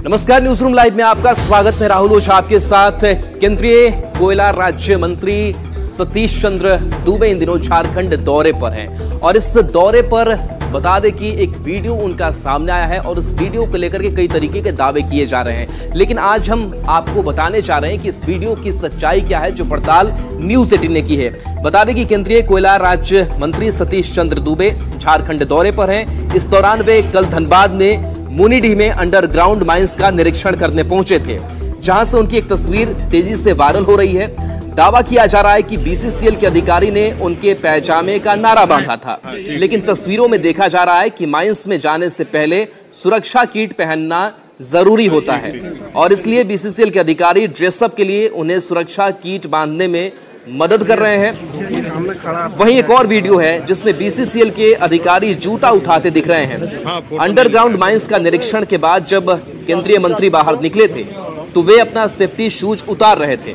नमस्कार, news room live में आपका स्वागत है। राहुल ओझा आपके साथ। केंद्रीय कोयला राज्य मंत्री सतीश चंद्र दुबे इन दिनों झारखंड दौरे पर हैं और इस दौरे पर बता दें कि एक वीडियो उनका सामने आया है और इस वीडियो को लेकर के कई तरीके के दावे किए जा रहे हैं, लेकिन आज हम आपको बताने जा रहे हैं कि इस वीडियो की सच्चाई क्या है, जो पड़ताल न्यूज 18 ने की है। बता दें कि केंद्रीय कोयला राज्य मंत्री सतीश चंद्र दुबे झारखंड दौरे पर हैं। इस दौरान वे कल धनबाद में मुनिडीह में अंडरग्राउंड माइंस का निरीक्षण करने पहुंचे थे, जहां से उनकी एक तस्वीर तेजी से वायरल हो रही है। दावा किया जा रहा है कि बीसीसीएल के अधिकारी ने उनके पैजामे का नारा बांधा था, लेकिन तस्वीरों में देखा जा रहा है कि माइंस में जाने से पहले सुरक्षा किट पहनना जरूरी होता है और इसलिए बीसीसीएल के अधिकारी ड्रेसअप के लिए उन्हें सुरक्षा किट बांधने में मदद कर रहे हैं। वहीं एक और वीडियो है जिसमें बीसीसीएल के अधिकारी जूता उठाते दिख रहे हैं। अंडरग्राउंड माइंस का निरीक्षण के बाद जब केंद्रीय मंत्री बाहर निकले थे तो वे अपना सेफ्टी शूज उतार रहे थे,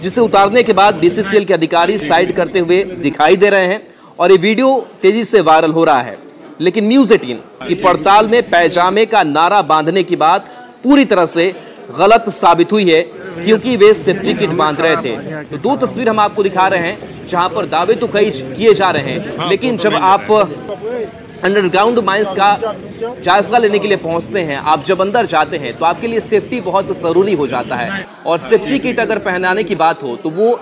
जिसे उतारने के बाद बीसीसीएल के अधिकारी साइड करते हुए दिखाई दे रहे हैं और ये वीडियो तेजी से वायरल हो रहा है। लेकिन न्यूज 18 की पड़ताल में पैजामे का नारा बांधने की बात पूरी तरह से गलत साबित हुई है, क्योंकि वे सेफ्टी किट बांध रहे थे। तो दो तस्वीर हम आपको दिखा रहे हैं जहां पर दावे तो कई किए जा रहे हैं, लेकिन जब आप अंडरग्राउंड माइंस का जायजा लेने के लिए पहुंचते हैं, आप जब अंदर जाते हैं तो आपके लिए सेफ्टी बहुत जरूरी हो जाता है और सेफ्टी किट अगर पहनाने की बात हो तो वो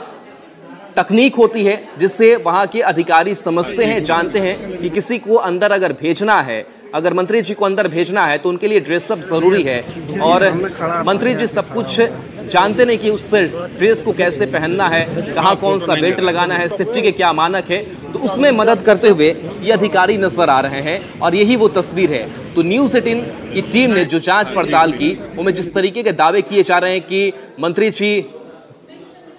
तकनीक होती है जिससे वहां के अधिकारी समझते हैं, जानते हैं कि किसी को अंदर अगर भेजना है, अगर मंत्री जी को अंदर भेजना है तो उनके लिए ड्रेसअप जरूरी है और मंत्री जी सब कुछ जानते नहीं कि उस ड्रेस को कैसे पहनना है, कहाँ कौन सा बेल्ट लगाना है, सेफ्टी के क्या मानक है, तो उसमें मदद करते हुए ये अधिकारी नजर आ रहे हैं और यही वो तस्वीर है। तो न्यूज 18 की टीम ने जो जांच पड़ताल की उनमें जिस तरीके के दावे किए जा रहे हैं कि मंत्री जी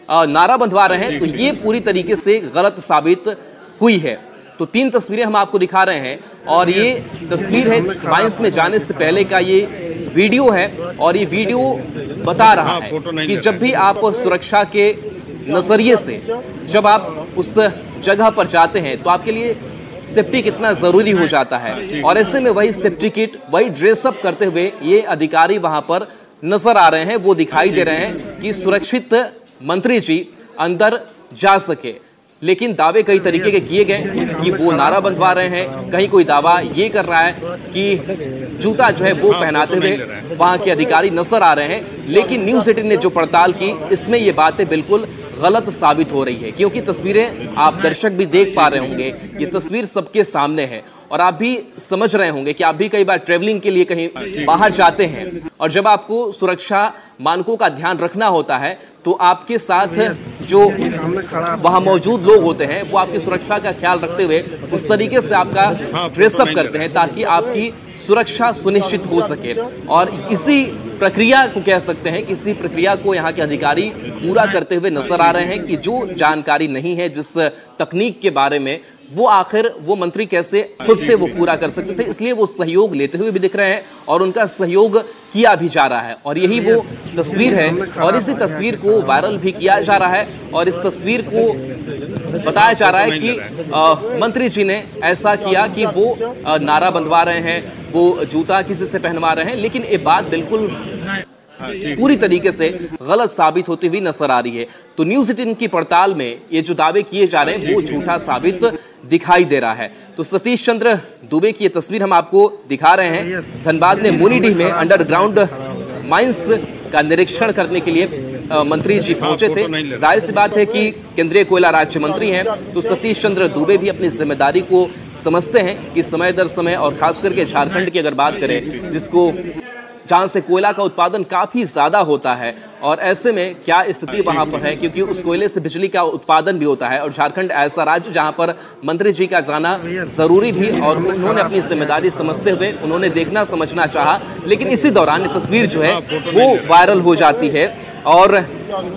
नारा बंधवा रहे हैं, तो ये पूरी तरीके से गलत साबित हुई है। तो तीन तस्वीरें हम आपको दिखा रहे हैं और ये तस्वीर है माइंस में जाने से पहले का ये वीडियो है और ये वीडियो बता रहा है कि जब भी आप सुरक्षा के नजरिए से जब आप उस जगह पर जाते हैं तो आपके लिए सेफ्टी कितना जरूरी हो जाता है और ऐसे में वही सेफ्टी किट, वही ड्रेसअप करते हुए ये अधिकारी वहां पर नजर आ रहे हैं। वो दिखाई दे रहे हैं कि सुरक्षित मंत्री जी अंदर जा सके, लेकिन दावे कई तरीके के किए गए कि वो नारा बंधवा रहे हैं, कहीं कोई दावा ये कर रहा है कि जूता जो है वो पहनाते हुए वहां के अधिकारी नजर आ रहे हैं। लेकिन न्यूज 18 ने जो पड़ताल की इसमें ये बातें बिल्कुल गलत साबित हो रही है, क्योंकि तस्वीरें आप दर्शक भी देख पा रहे होंगे, ये तस्वीर सबके सामने है और आप भी समझ रहे होंगे कि आप भी कई बार ट्रेवलिंग के लिए कहीं बाहर जाते हैं और जब आपको सुरक्षा मानकों का ध्यान रखना होता है तो आपके साथ जो वहां मौजूद लोग होते हैं वो आपकी सुरक्षा का ख्याल रखते हुए उस तरीके से आपका ड्रेसअप करते हैं ताकि आपकी सुरक्षा सुनिश्चित हो सके। और इसी प्रक्रिया को कह सकते हैं कि इसी प्रक्रिया को यहाँ के अधिकारी पूरा करते हुए नजर आ रहे हैं कि जो जानकारी नहीं है जिस तकनीक के बारे में, वो आखिर वो मंत्री कैसे खुद से वो पूरा कर सकते थे, इसलिए वो सहयोग लेते हुए भी दिख रहे हैं और उनका सहयोग किया भी जा रहा है और यही वो तस्वीर है और इसी तस्वीर को वायरल भी किया जा रहा है और इस तस्वीर को बताया जा रहा है कि मंत्री जी ने ऐसा किया कि वो नारा बंधवा रहे हैं, वो जूता किसी से पहनवा रहे हैं, लेकिन ये बात बिल्कुल पूरी तरीके से गलत साबित होती हुई नजर आ रही है। तो न्यूज 18 की पड़ताल में ये जो दावे किए जा रहे हैं वो झूठा साबित दिखाई दे रहा है। तो सतीश चंद्र दुबे की ये तस्वीर हम आपको दिखा रहे हैं। धनबाद में मुनिडीह में अंडरग्राउंड माइंस का निरीक्षण करने के लिए मंत्री जी पहुंचे थे। जाहिर सी बात है कि केंद्रीय कोयला राज्य मंत्री हैं तो सतीश चंद्र दुबे भी अपनी जिम्मेदारी को समझते हैं कि समय दर समय और खास करके झारखंड की अगर बात करें जिसको जहां से कोयला का उत्पादन काफी ज्यादा होता है और ऐसे में क्या स्थिति वहां पर है, क्योंकि उस कोयले से बिजली का उत्पादन भी होता है और झारखंड ऐसा राज्य जहां पर मंत्री जी का जाना जरूरी भी और उन्होंने अपनी जिम्मेदारी समझते हुए उन्होंने देखना समझना चाहा, लेकिन इसी दौरान ये तस्वीर जो है वो वायरल हो जाती है और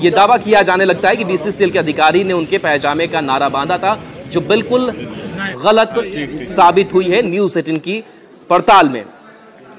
ये दावा किया जाने लगता है कि बीसीसीएल के अधिकारी ने उनके पैजामे का नारा बांधा था, जो बिल्कुल गलत साबित हुई है न्यूज 18 की पड़ताल में।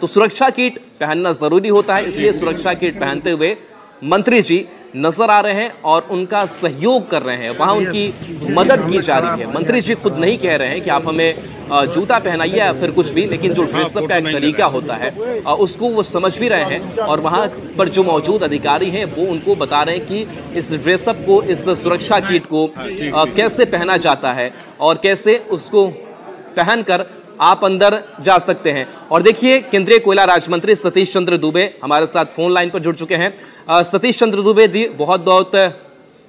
तो सुरक्षा किट पहनना जरूरी होता है, इसलिए सुरक्षा किट पहनते हुए मंत्री जी नजर आ रहे हैं और उनका सहयोग कर रहे हैं, वहां उनकी मदद की जा रही है। मंत्री जी खुद नहीं कह रहे हैं कि आप हमें जूता पहनाइए या फिर कुछ भी, लेकिन जो ड्रेसअप का एक तरीका होता है उसको वो समझ भी रहे हैं और वहां पर जो मौजूद अधिकारी हैं वो उनको बता रहे हैं कि इस ड्रेसअप को, इस सुरक्षा किट को कैसे पहना जाता है और कैसे उसको पहनकर आप अंदर जा सकते हैं। और देखिए, केंद्रीय कोयला राज्य मंत्री सतीश चंद्र दूबे हमारे साथ फोन लाइन पर जुड़ चुके हैं। सतीश चंद्र दूबे जी, बहुत बहुत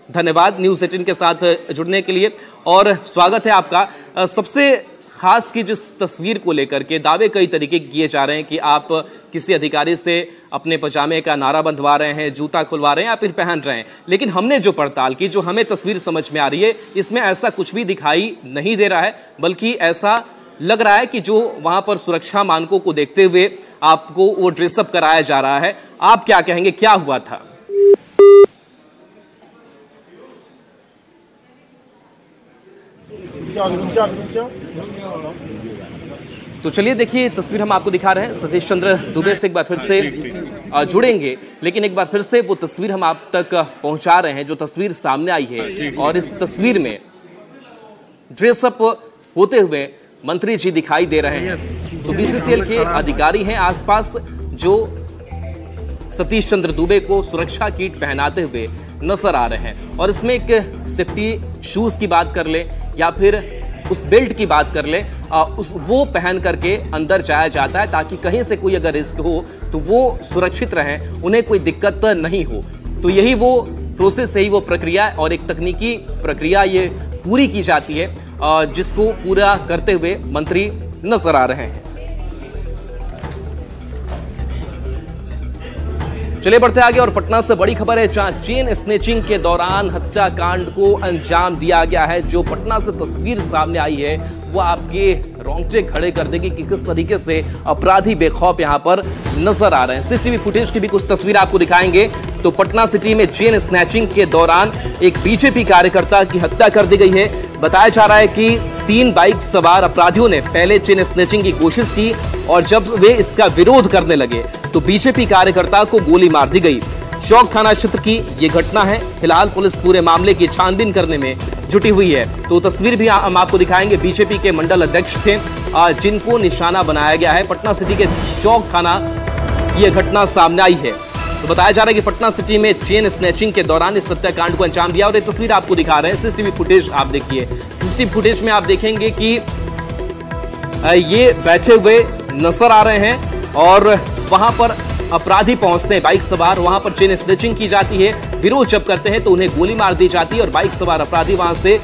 धन्यवाद न्यूज़ 18 के साथ जुड़ने के लिए और स्वागत है आपका। सबसे खास की जिस तस्वीर को लेकर के दावे कई तरीके किए जा रहे हैं कि आप किसी अधिकारी से अपने पजामे का नारा बंधवा रहे हैं, जूता खुलवा रहे हैं या फिर पहन रहे हैं, लेकिन हमने जो पड़ताल की, जो हमें तस्वीर समझ में आ रही है, इसमें ऐसा कुछ भी दिखाई नहीं दे रहा है, बल्कि ऐसा लग रहा है कि जो वहां पर सुरक्षा मानकों को देखते हुए आपको वो ड्रेसअप कराया जा रहा है। आप क्या कहेंगे, क्या हुआ था? तो चलिए देखिए, तस्वीर हम आपको दिखा रहे हैं। सतीश चंद्र दूबे से एक बार फिर से जुड़ेंगे, लेकिन एक बार फिर से वो तस्वीर हम आप तक पहुंचा रहे हैं जो तस्वीर सामने आई है। और इस तस्वीर में ड्रेसअप होते हुए मंत्री जी दिखाई दे रहे हैं। तो बीसीसीएल के अधिकारी हैं आसपास जो सतीश चंद्र दूबे को सुरक्षा किट पहनाते हुए नजर आ रहे हैं। और इसमें एक सेफ्टी शूज की बात कर ले या फिर उस बेल्ट की बात कर ले, वो पहन करके अंदर जाया जाता है ताकि कहीं से कोई अगर रिस्क हो तो वो सुरक्षित रहें, उन्हें कोई दिक्कत नहीं हो। तो यही वो प्रोसेस, यही वो प्रक्रिया और एक तकनीकी प्रक्रिया ये पूरी की जाती है जिसको पूरा करते हुए मंत्री नजर आ रहे हैं। चलिए बढ़ते आगे और पटना से बड़ी खबर है, जहां चेन स्नेचिंग के दौरान हत्याकांड को अंजाम दिया गया है। जो पटना से तस्वीर सामने आई है वो आपके रोंगटे खड़े कर देगी कि किस तरीके से अपराधी बेखौफ यहां पर नजर आ रहे हैं। सीसीटीवी फुटेज की भी कुछ तस्वीर आपको दिखाएंगे। तो पटना सिटी में चेन स्नैचिंग के दौरान एक बीजेपी कार्यकर्ता की हत्या कर दी गई है। बताया जा रहा है कि 3 बाइक सवार अपराधियों ने पहले चेन स्नैचिंग की कोशिश की और जब वे इसका विरोध करने लगे तो बीजेपी कार्यकर्ता को गोली मार दी गई। चौक थाना क्षेत्र की ये घटना है। फिलहाल पुलिस पूरे मामले की छानबीन करने में जुटी हुई है। तो तस्वीर भी हम आपको दिखाएंगे। बीजेपी के मंडल अध्यक्ष थे जिनको निशाना बनाया गया है। पटना सिटी के चौक थाना ये घटना सामने आई है। तो बताया जा रहा है कि पटना सिटी में चेन स्नैचिंग के दौरान इस हत्याकांड को अंजाम दिया। और ये तस्वीर आपको दिखा रहे हैं, सीसीटीवी फुटेज आप देखिए। सीसीटीवी फुटेज में आप देखेंगे कि ये बैठे हुए नजर आ रहे हैं और वहां पर अपराधी पहुंचते हैं, बाइक सवार, वहां पर चेन स्नैचिंग की जाती है। विरोध जब करते हैं तो उन्हें गोली मार दी जाती है और बाइक सवार अपराधी वहां से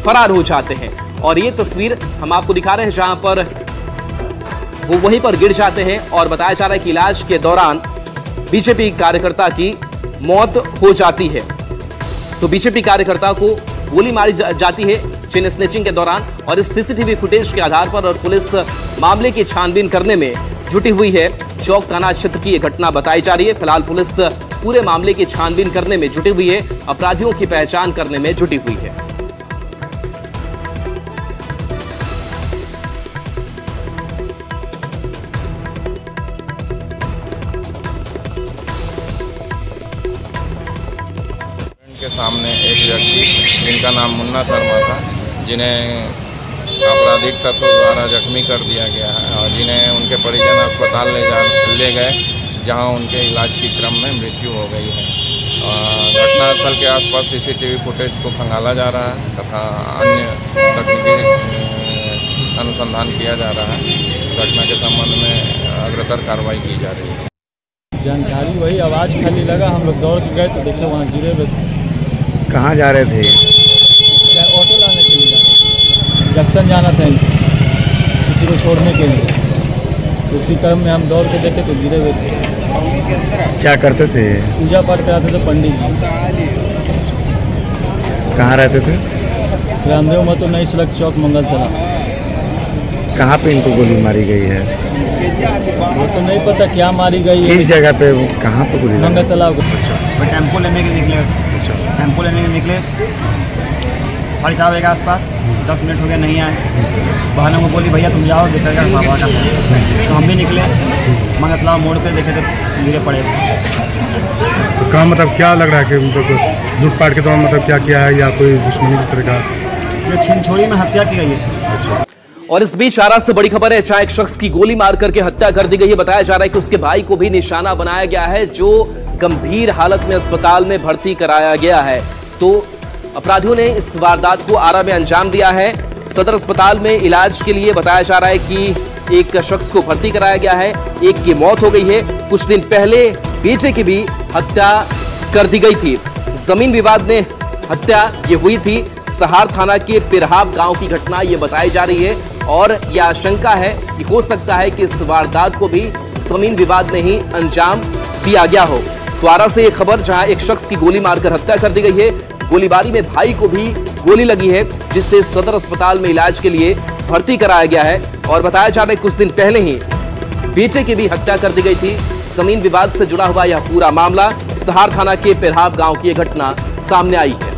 फरार हो जाते हैं। और ये तस्वीर हम आपको दिखा रहे हैं जहां पर वो वहीं पर गिर जाते हैं और बताया जा रहा है कि इलाज के दौरान बीजेपी कार्यकर्ता की मौत हो जाती है। तो बीजेपी कार्यकर्ता को गोली मारी जाती है चेन स्नैचिंग के दौरान। और इस सीसीटीवी फुटेज के आधार पर और पुलिस मामले की छानबीन करने में जुटी हुई है। चौक थाना क्षेत्र की यह घटना बताई जा रही है। फिलहाल पुलिस पूरे मामले की छानबीन करने में जुटी हुई है, अपराधियों की पहचान करने में जुटी हुई है। के सामने एक व्यक्ति जिनका नाम मुन्ना शर्मा था, जिन्हें आपराधिक तत्वों द्वारा जख्मी कर दिया गया है और जिन्हें उनके परिजन अस्पताल ले गए, जहां उनके इलाज की क्रम में मृत्यु हो गई है। घटनास्थल के आसपास सीसीटीवी फुटेज को खंगाला जा रहा है तथा अन्य तकनीकी अनुसंधान किया जा रहा है। घटना के संबंध में अग्रतर कार्रवाई की जा रही है। जानकारी वही आवाज़ खाली लगा, हम लोग दौड़ के गए तो देखे वहाँ गिरे हुए। कहाँ जा रहे थे? ऑटो लाने के लिए जंक्शन जाना था किसी को छोड़ने के लिए। तो उसी क्रम में हम दौड़ के देखे तो गिरे हुए थे। क्या करते थे? पूजा पाठ कराते थे पंडित जी। कहाँ रहते थे? रामदेव महतो नई सड़क चौक मंगल तला। कहाँ पे इनको गोली मारी गई है? वो तो नहीं पता क्या मारी गई है। किस जगह पे, कहाँ पे गोली? मंगल तालाब। टेम्पो लेने के निकले, टेम्पो लेने के निकले 4:30 बजे के आसपास। 10 मिनट हो गया नहीं आए। बहन हमको बोली भैया तुम जाओ देखा बाबा का। तो हम भी निकले, मंगल तालाब मोड़ पे देखे तो गिरे पड़े। कहाँ मतलब क्या लग रहा है कि मतलब लूटपाट के दौरान मतलब क्या किया है या कोई दुश्मनी किस तरह का? ये छिनछोड़ी में हत्या की गई है। अच्छा। और इस बीच आरा से बड़ी खबर है, जहां एक शख्स की गोली मार करके हत्या कर दी गई है। बताया जा रहा है कि उसके भाई को भी निशाना बनाया गया है, जो गंभीर हालत में अस्पताल में भर्ती कराया गया है। तो अपराधियों ने इस वारदात को आरा में अंजाम दिया है। सदर अस्पताल में इलाज के लिए बताया जा रहा है कि एक शख्स को भर्ती कराया गया है, एक की मौत हो गई है। कुछ दिन पहले बेटे की भी हत्या कर दी गई थी। जमीन विवाद में हत्या ये हुई थी। सहार थाना के पिरहाब गांव की घटना ये बताई जा रही है और यह आशंका है कि हो सकता है कि इस वारदात को भी जमीन विवाद में ही अंजाम दिया गया हो। तो आरा से एक खबर, जहां एक शख्स की गोली मारकर हत्या कर दी गई है। गोलीबारी में भाई को भी गोली लगी है, जिससे सदर अस्पताल में इलाज के लिए भर्ती कराया गया है। और बताया जा रहा है कुछ दिन पहले ही बेटे की भी हत्या कर दी गई थी। जमीन विवाद से जुड़ा हुआ यह पूरा मामला, सहार थाना के पिरहाब गांव की यह घटना सामने आई है।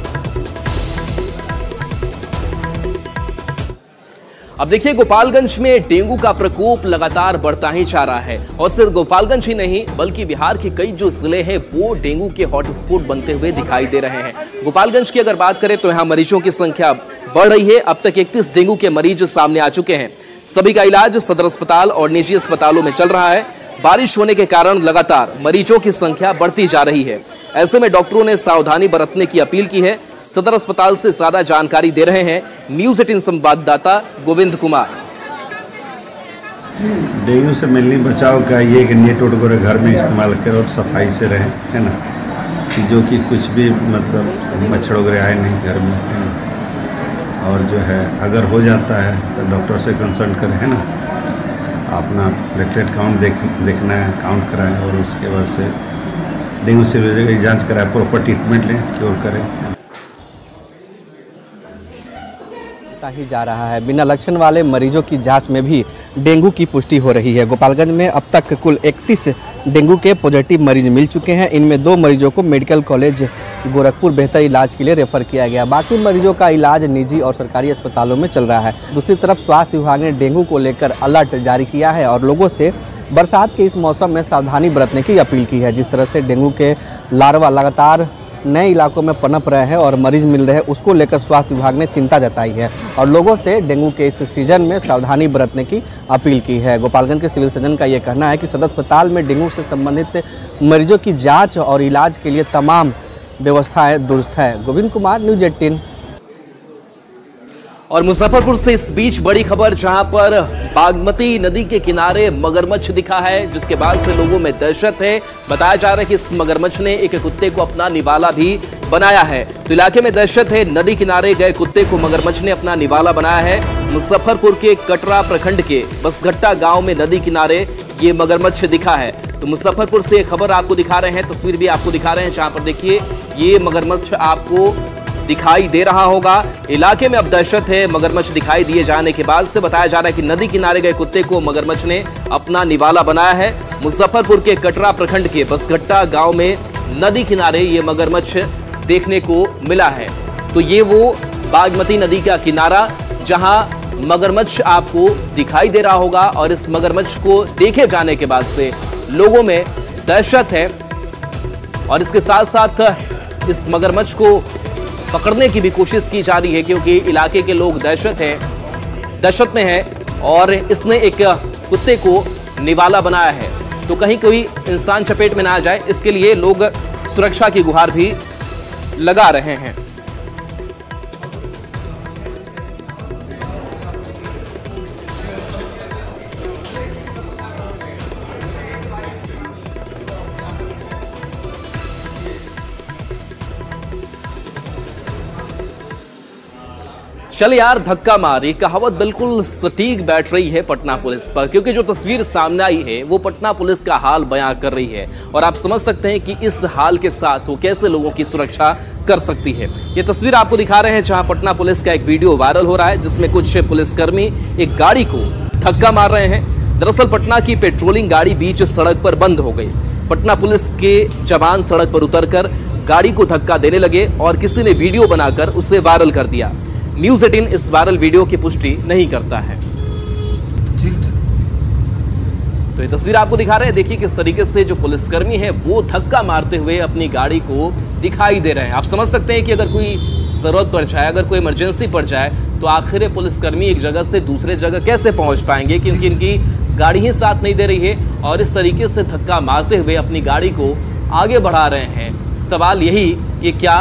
अब देखिए, गोपालगंज में डेंगू का प्रकोप लगातार बढ़ता ही जा रहा है। और सिर्फ गोपालगंज ही नहीं, बल्कि बिहार के कई जो जिले हैं वो डेंगू के हॉटस्पॉट बनते हुए दिखाई दे रहे हैं। गोपालगंज की अगर बात करें तो यहाँ मरीजों की संख्या बढ़ रही है। अब तक 31 डेंगू के मरीज सामने आ चुके हैं। सभी का इलाज सदर अस्पताल और निजी अस्पतालों में चल रहा है। बारिश होने के कारण लगातार मरीजों की संख्या बढ़ती जा रही है। ऐसे में डॉक्टरों ने सावधानी बरतने की अपील की है। सदर अस्पताल से ज्यादा जानकारी दे रहे हैं न्यूज़ 18 संवाददाता गोविंद कुमार। डेंगू से मिलने बचाव का ये कि नेट वगैरह घर में इस्तेमाल करें और सफाई से रहें, है ना, कि जो कि कुछ भी मतलब मच्छर वगैरह आए नहीं घर में, है ना। और जो है अगर हो जाता है तो डॉक्टर से कंसल्ट करें, है ना, अपना प्लेटलेट काउंट देखना है, काउंट कराएं और उसके बाद से डेंगू से की जांच कराएं, प्रॉपर ट्रीटमेंट लें, क्योर करें। ही जा रहा है। बिना लक्षण वाले मरीजों की जांच में भी डेंगू की पुष्टि हो रही है। गोपालगंज में अब तक कुल 31 डेंगू के पॉजिटिव मरीज मिल चुके हैं। इनमें 2 मरीजों को मेडिकल कॉलेज गोरखपुर बेहतर इलाज के लिए रेफर किया गया। बाकी मरीजों का इलाज निजी और सरकारी अस्पतालों में चल रहा है। दूसरी तरफ स्वास्थ्य विभाग ने डेंगू को लेकर अलर्ट जारी किया है और लोगों से बरसात के इस मौसम में सावधानी बरतने की अपील की है। जिस तरह से डेंगू के लार्वा लगातार नए इलाकों में पनप रहे हैं और मरीज मिल रहे हैं, उसको लेकर स्वास्थ्य विभाग ने चिंता जताई है और लोगों से डेंगू के इस सीजन में सावधानी बरतने की अपील की है। गोपालगंज के सिविल सर्जन का ये कहना है कि सदर अस्पताल में डेंगू से संबंधित मरीजों की जांच और इलाज के लिए तमाम व्यवस्थाएं दुरुस्त है। गोविंद कुमार, न्यूज़ 18। और मुजफ्फरपुर से इस बीच बड़ी खबर, जहां पर बागमती नदी के किनारे मगरमच्छ दिखा है, जिसके बाद से लोगों में दहशत है। बताया जा रहा है कि इस मगरमच्छ ने एक कुत्ते को अपना निवाला भी बनाया है। तो इलाके में दहशत है। नदी किनारे गए कुत्ते को मगरमच्छ ने अपना निवाला बनाया है। मुजफ्फरपुर के कटरा प्रखंड के बसघट्टा गांव में नदी किनारे ये मगरमच्छ दिखा है। तो मुजफ्फरपुर से खबर आपको दिखा रहे हैं, तस्वीर भी आपको दिखा रहे हैं, जहां पर देखिए ये मगरमच्छ आपको दिखाई दे रहा होगा। इलाके में अब दहशत है मगरमच्छ दिखाई दिए जाने के बाद से। बताया जा रहा है कि नदी किनारे गए कुत्ते को मगरमच्छ ने अपना निवाला बनाया है। मुजफ्फरपुर के कटरा प्रखंड के बसघट्टा गांव में नदी किनारे ये मगरमच्छ देखने को मिला है। तो ये वो बागमती नदी का किनारा जहां मगरमच्छ आपको दिखाई दे रहा होगा और इस मगरमच्छ को देखे जाने के बाद से लोगों में दहशत है। और इसके साथ साथ इस मगरमच्छ को पकड़ने की भी कोशिश की जा रही है, क्योंकि इलाके के लोग दहशत में हैं और इसने एक कुत्ते को निवाला बनाया है। तो कहीं कोई इंसान चपेट में ना आ जाए, इसके लिए लोग सुरक्षा की गुहार भी लगा रहे हैं। चल यार धक्का मार, ये कहावत बिल्कुल सटीक बैठ रही है पटना पुलिस पर, क्योंकि जो तस्वीर सामने आई है वो पटना पुलिस का हाल बयां कर रही है। और आप समझ सकते हैं कि इस हाल के साथ वो कैसे लोगों की सुरक्षा कर सकती है। ये तस्वीर आपको दिखा रहे हैं जहां पटना पुलिस का एक वीडियो वायरल हो रहा है, जिसमें कुछ पुलिसकर्मी एक गाड़ी को धक्का मार रहे हैं। दरअसल पटना की पेट्रोलिंग गाड़ी बीच सड़क पर बंद हो गई। पटना पुलिस के जवान सड़क पर उतरकर गाड़ी को धक्का देने लगे और किसी ने वीडियो बनाकर उसे वायरल कर दिया। न्यूज़ 18 इस वायरल वीडियो की पुष्टि नहीं करता है। तो ये तस्वीर आपको दिखा रहे हैं, देखिए किस तरीके से जो पुलिसकर्मी है वो धक्का मारते हुए अपनी गाड़ी को दिखाई दे रहे हैं। आप समझ सकते हैं कि अगर कोई जरूरत पड़ जाए, अगर कोई इमरजेंसी पड़ जाए तो आखिर पुलिसकर्मी एक जगह से दूसरे जगह कैसे पहुंच पाएंगे, क्योंकि इनकी गाड़ी ही साथ नहीं दे रही है और इस तरीके से धक्का मारते हुए अपनी गाड़ी को आगे बढ़ा रहे हैं। सवाल यही कि क्या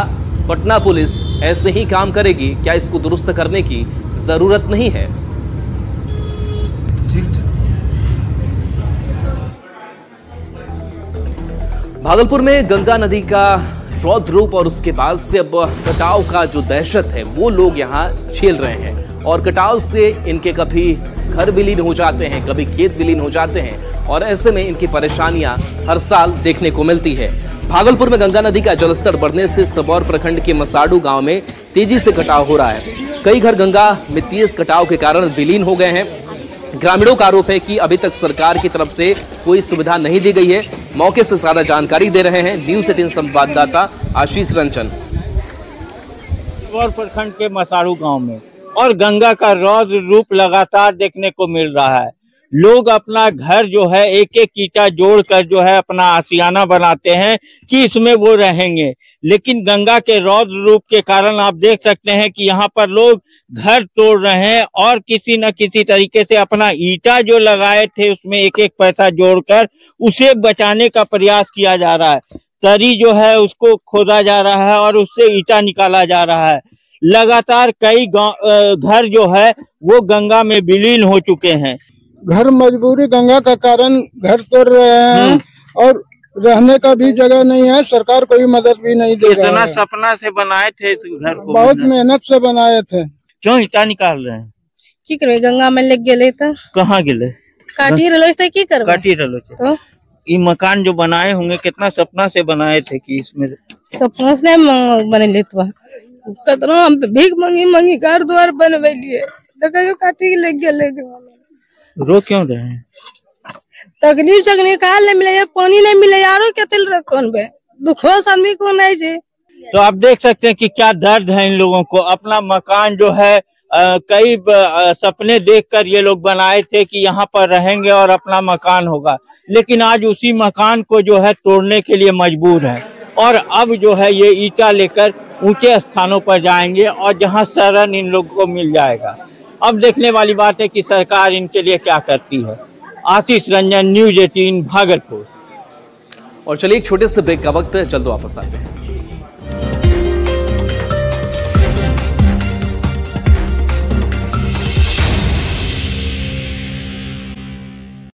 पटना पुलिस ऐसे ही काम करेगी? क्या इसको दुरुस्त करने की जरूरत नहीं है? भागलपुर में गंगा नदी का रौद्र रूप और उसके बाद से अब कटाव का जो दहशत है वो लोग यहाँ झेल रहे हैं और कटाव से इनके कभी घर विलीन हो जाते हैं, कभी खेत विलीन हो जाते हैं और ऐसे में इनकी परेशानियां हर साल देखने को मिलती है। भागलपुर में गंगा नदी का जलस्तर बढ़ने से सबौर प्रखंड के मसाडू गांव में तेजी से कटाव हो रहा है। कई घर गंगा में तेज कटाव के कारण विलीन हो गए हैं। ग्रामीणों का आरोप है कि अभी तक सरकार की तरफ से कोई सुविधा नहीं दी गई है। मौके से ज्यादा जानकारी दे रहे हैं न्यूज़ 18 संवाददाता आशीष रंजन। प्रखंड के मसारू गांव में और गंगा का रौद्र रूप लगातार देखने को मिल रहा है। लोग अपना घर जो है एक एक ईंटा जोड़कर जो है अपना आशियाना बनाते हैं कि इसमें वो रहेंगे, लेकिन गंगा के रौद्र रूप के कारण आप देख सकते हैं कि यहाँ पर लोग घर तोड़ रहे हैं और किसी न किसी तरीके से अपना ईंटा जो लगाए थे उसमें एक एक पैसा जोड़कर उसे बचाने का प्रयास किया जा रहा है। तरी जो है उसको खोदा जा रहा है और उससे ईंटा निकाला जा रहा है। लगातार कई घर जो है वो गंगा में विलीन हो चुके हैं। घर मजबूरी गंगा का कारण घर तोड़ रहे हैं और रहने का भी जगह नहीं है। सरकार कोई मदद भी नहीं दे रहा है। सपना से बनाए थे इस घर को, बहुत मेहनत से बनाए थे। क्यों ईटा निकाल रहे हैं? की करबे, गंगा में लग गए तो कहाँ गिले? काटी रलो तो की करबे? काटी रलो तो ये मकान जो बनाए होंगे कितना सपना से बनाए थे कि इसमें सपना से बने तो कितना भीख मंगी घर द्वार बनवेलिए, देखियो काटी के लग गए। रो क्यों रहे हैं? तकलीफ से निकाल नहीं मिले, पानी नहीं मिले, यारो केतल रखन बे दुखोस आदमी को नहीं छे। तो आप देख सकते हैं कि क्या दर्द है इन लोगों को। अपना मकान जो है कई सपने देखकर ये लोग बनाए थे कि यहाँ पर रहेंगे और अपना मकान होगा, लेकिन आज उसी मकान को जो है तोड़ने के लिए मजबूर है और अब जो है ये ईंटा लेकर ऊंचे स्थानों पर जाएंगे और जहाँ शरण इन लोगों को मिल जाएगा। अब देखने वाली बात है कि सरकार इनके लिए क्या करती है। आशीष रंजन, न्यूज़ 18 भागलपुर। और चलिए एक छोटे से ब्रेक का वक्त है, जल्द वापस आते हैं।